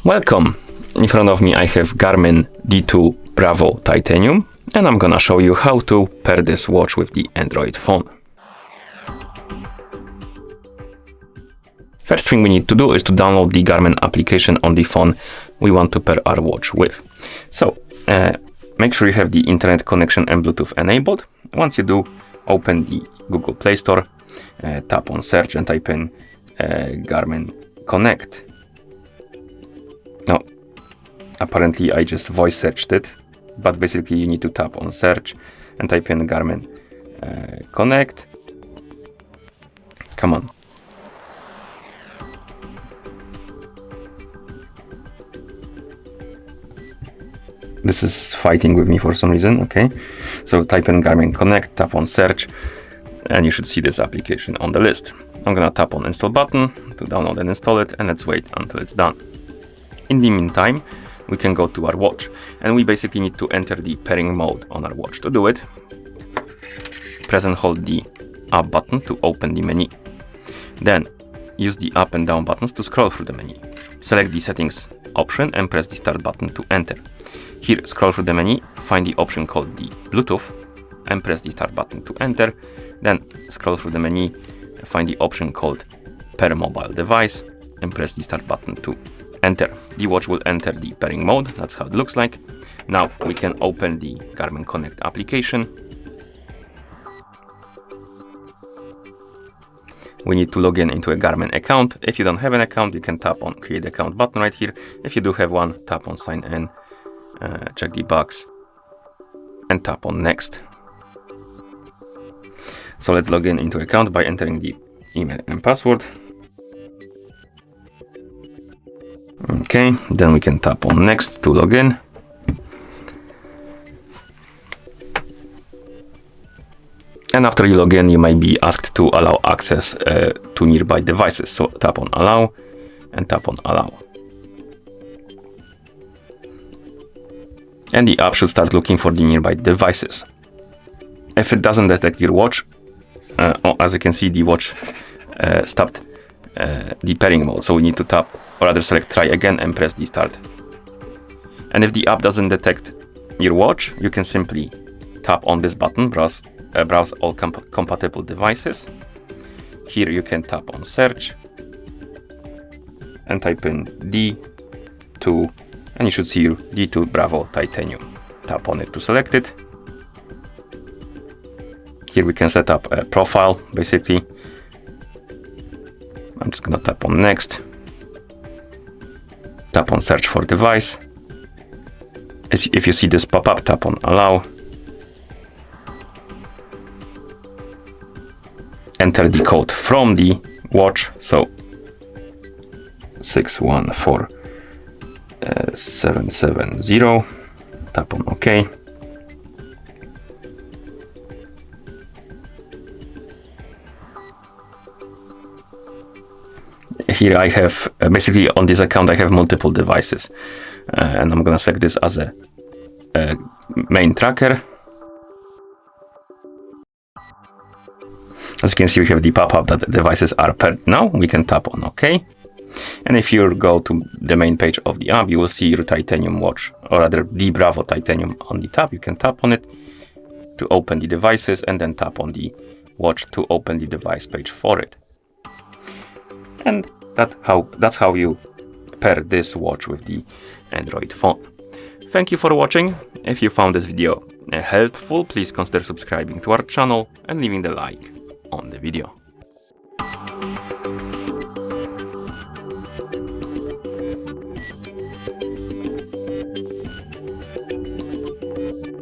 Welcome! In front of me I have Garmin D2 Bravo Titanium, and I'm gonna show you how to pair this watch with the Android phone. First thing we need to do is to download the Garmin application on the phone we want to pair our watch with. So make sure you have the internet connection and Bluetooth enabled. Once you do, open the Google Play Store, tap on search and type in Garmin Connect. No, apparently I just voice searched it, but basically you need to tap on search and type in Garmin Connect. Come on. This is fighting with me for some reason. Okay, so type in Garmin Connect, tap on search, and you should see this application on the list. I'm gonna tap on install button to download and install it, and let's wait until it's done. In the meantime, we can go to our watch, and we basically need to enter the pairing mode on our watch. To do it, press and hold the up button to open the menu. Then use the up and down buttons to scroll through the menu. Select the settings option and press the start button to enter. Here, scroll through the menu, find the option called the Bluetooth and press the start button to enter. Then scroll through the menu, find the option called pair mobile device and press the start button to enter. The watch will enter the pairing mode. That's how it looks like. Now we can open the Garmin Connect application. We need to log in into a Garmin account. If you don't have an account, you can tap on create account button right here. If you do have one, tap on sign in, check the box and tap on next. So let's log in into account by entering the email and password. Okay, then we can tap on next to log in. And after you log in, you might be asked to allow access to nearby devices. So tap on allow and tap on allow. And the app should start looking for the nearby devices. If it doesn't detect your watch, as you can see, the watch stopped the pairing mode. So we need to tap, or rather select try again and press the start. And if the app doesn't detect your watch, you can simply tap on this button, browse all compatible devices. Here you can tap on search and type in D2, and you should see your D2 Bravo Titanium. Tap on it to select it. Here we can set up a profile, basically. I'm just gonna tap on next. Tap on search for device. If you see this pop up, tap on allow. Enter the code from the watch, so 614770. Tap on OK. Here I have, basically on this account I have multiple devices, and I'm gonna select this as a main tracker. As you can see, we have the pop-up that the devices are paired now. We can tap on OK. And if you go to the main page of the app, you will see your Titanium watch, or rather the Bravo Titanium on the tab. You can tap on it to open the devices and then tap on the watch to open the device page for it. And that's how you pair this watch with the Android phone. Thank you for watching. If you found this video helpful, please consider subscribing to our channel and leaving the like on the video.